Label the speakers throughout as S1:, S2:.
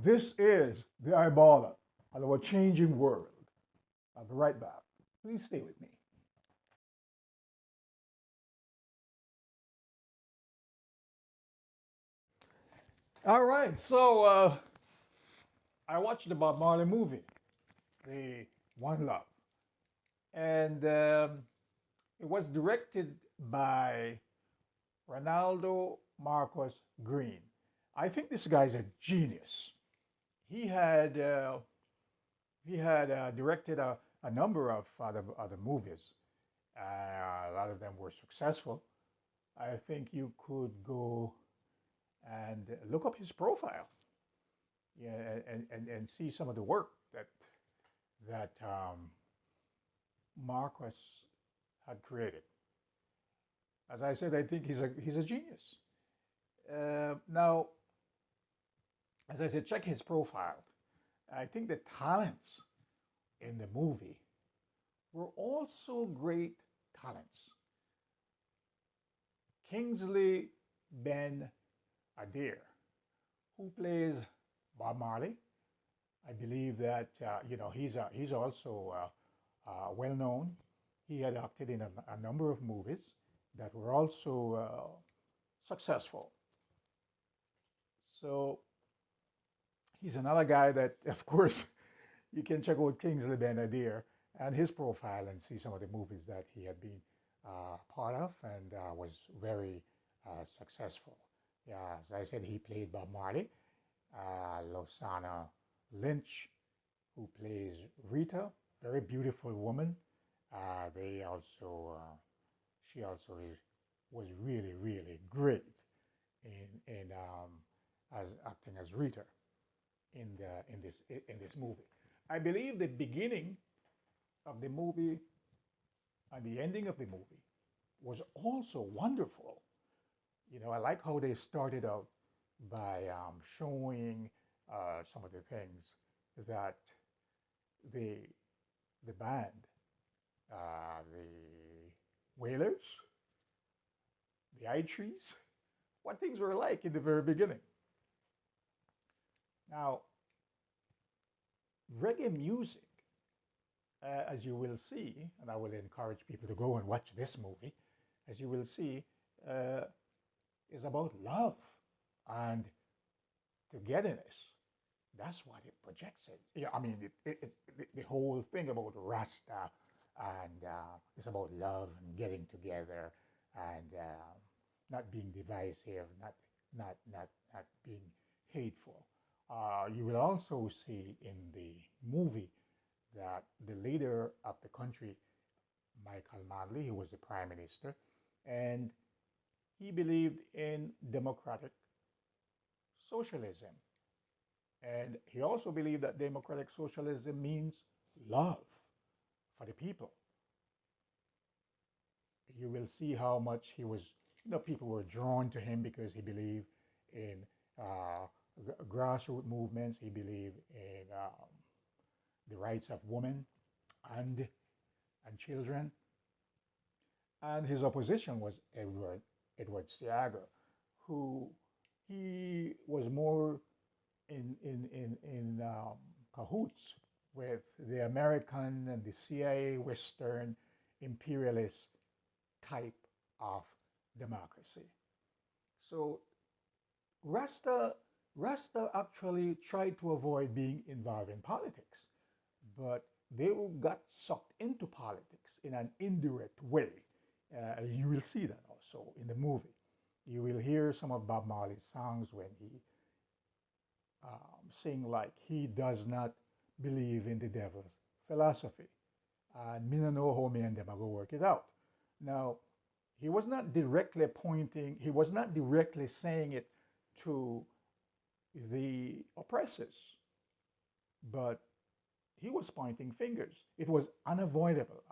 S1: This is the Ibola of our changing world. I'll be right back. Please stay with me. All right, so I watched the Bob Marley movie, the One Love, and it was directed by Ronaldo Marcos Green. I think this guy's a genius. He had uh, he had directed a number of other movies. A lot of them were successful. I think you could go and look up his profile, yeah, and see some of the work that Marcos had created. As I said, I think he's a genius. Now, as I said, check his profile. I think the talents in the movie were also great talents. Kingsley Ben Adair, who plays Bob Marley. I believe that he's also well known. He had acted in a number of movies that were also successful. So he's another guy that, of course, you can check out Kingsley Ben Adair and his profile and see some of the movies that he had been part of and was very successful. Yeah, as I said, he played Bob Marley. Losana Lynch, who plays Rita, very beautiful woman. They also, she also was really, really great in as acting as Rita in this movie. I believe the beginning of the movie and the ending of the movie was also wonderful. I like how they started out by showing some of the things that the the band, the Whalers, the I Trees, what things were like in the very beginning. Now, reggae music, as you will see, and I will encourage people to go and watch this movie, as you will see, uh, is about love and togetherness. That's what it projects it. Yeah, I mean, the whole thing about Rasta and it's about love and getting together and not being divisive, not being hateful. You will also see in the movie that the leader of the country, Michael Manley, who was the prime minister, and he believed in democratic socialism. And he also believed that democratic socialism means love for the people. You will see how much he was, people were drawn to him because he believed in uh, grassroots movements. He believed in the rights of women and and children. And his opposition was Edward Seaga, who he was more in cahoots with the American and the CIA Western imperialist type of democracy. So Rasta Rasta actually tried to avoid being involved in politics, but they got sucked into politics in an indirect way. You will see that also in the movie. You will hear some of Bob Marley's songs when he sing like he does not believe in the devil's philosophy. And me no know how me and them are going to work it out. Now, he was not directly saying it to the oppressors, but he was pointing fingers. It was unavoidable.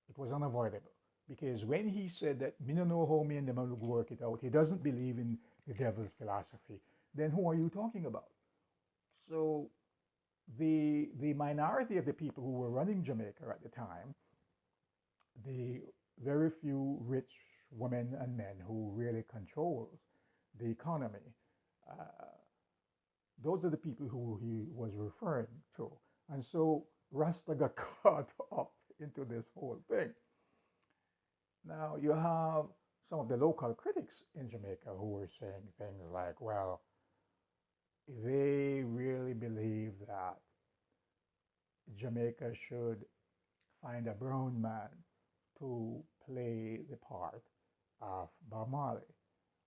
S1: It was unavoidable. Because when he said that me no know how me and them are going to work it out, he doesn't believe in the devil's philosophy, then who are you talking about? So the minority of the people who were running Jamaica at the time, the very few rich women and men who really controlled the economy, uh, Those are the people who he was referring to. And so Rasta got caught up into this whole thing. Now, you have some of the local critics in Jamaica who were saying things like, well, they really believe that Jamaica should find a brown man to play the part of Bob Marley.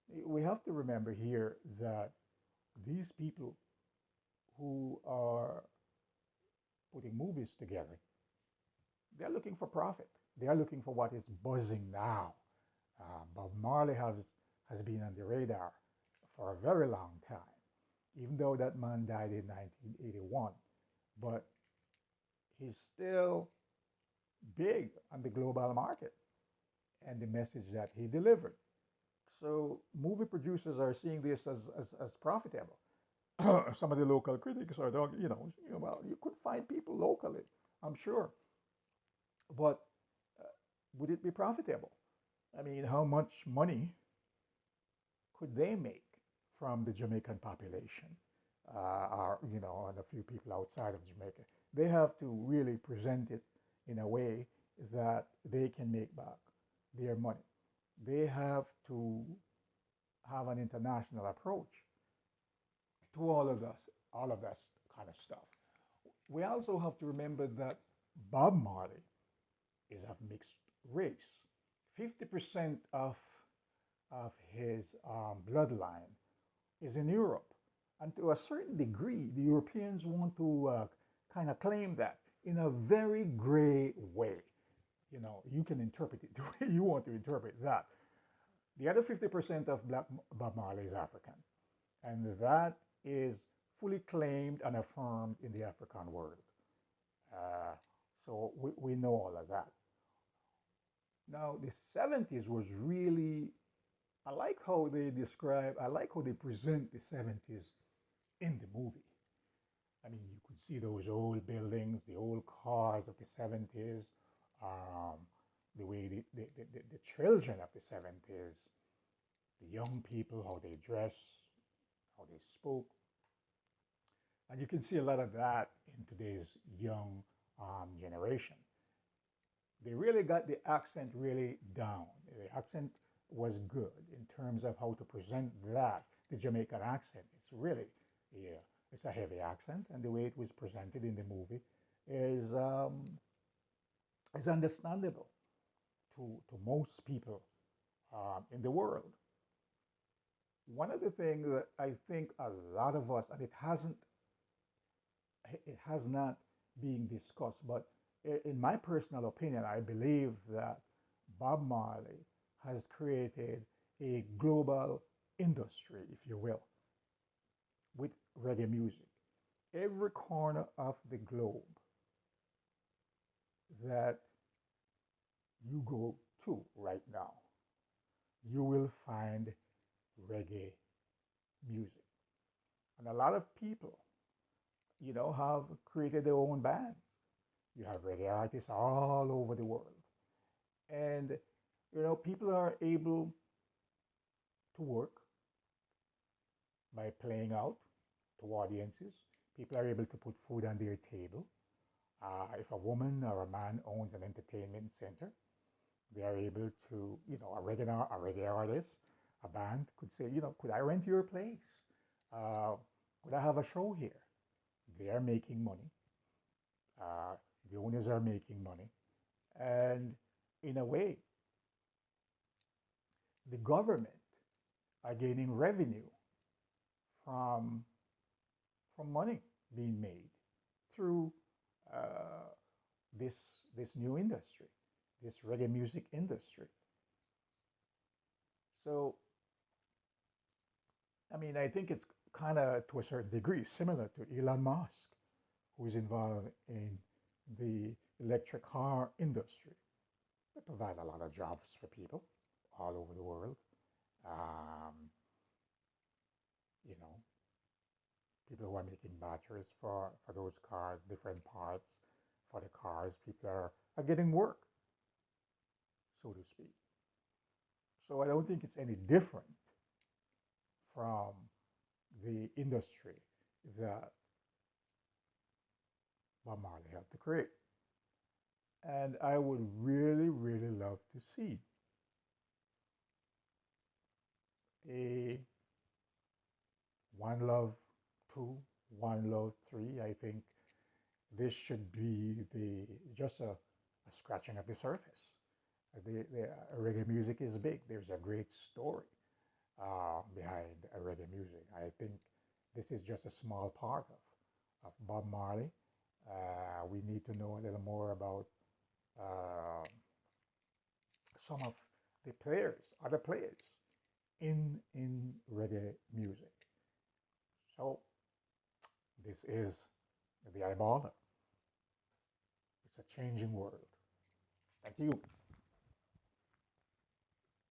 S1: We have to remember here that these people who are putting movies together, they're looking for profit. They are looking for what is buzzing now. Bob Marley has been on the radar for a very long time, even though that man died in 1981. But he's still big on the global market and the message that he delivered. So movie producers are seeing this as profitable. Some of the local critics are talking, well, you could find people locally, I'm sure, but would it be profitable? I mean, how much money could they make from the Jamaican population, or and a few people outside of Jamaica? They have to really present it in a way that they can make back their money. They have to have an international approach to all of that kind of stuff. We also have to remember that Bob Marley is of mixed race. 50% of his bloodline is in Europe. And to a certain degree, the Europeans want to kind of claim that in a very gray way. You can interpret it the way you want to interpret that. The other 50% of Black Bob Marley is African. And that is fully claimed and affirmed in the African world. So we know all of that. Now, the 70s was really, I like how they present the 70s in the movie. I mean, you could see those old buildings, the old cars of the 70s, the way the children of the 70s, the young people, how they dress, how they spoke. And you can see a lot of that in today's young generation. They really got the accent really down. The accent was good in terms of how to present that, the Jamaican accent. It's really, yeah, it's a heavy accent, and the way it was presented in the movie is understandable to most people in the world. One of the things that I think a lot of us, and it has not been discussed, but in my personal opinion, I believe that Bob Marley has created a global industry, if you will, with reggae music. Every corner of the globe that you go to right now, you will find reggae music. And a lot of people, have created their own bands. You have reggae artists all over the world. And, people are able to work by playing out to audiences. People are able to put food on their table. If a woman or a man owns an entertainment center, they are able to, a reggae artist, a band could say, could I rent your place? Could I have a show here? They are making money. The owners are making money. And in a way, the government are gaining revenue from, from money being made through uh, this, this new industry, this reggae music industry. So, I mean, I think it's kind of to a certain degree similar to Elon Musk, who is involved in the electric car industry. They provide a lot of jobs for people all over the world. Um, you know, People who are making batteries for those cars, different parts for the cars, people are getting work, so to speak. So I don't think it's any different from the industry that Bob Marley helped to create. And I would really, really love to see a One Love 2, One Love 3. I think this should be the just a scratching of the surface. The reggae music is big. There's a great story behind reggae music. I think this is just a small part of Bob Marley. We need to know a little more about uh, some of the players, other players in reggae music. So this is the Eyeballer. It's a changing world. Thank you.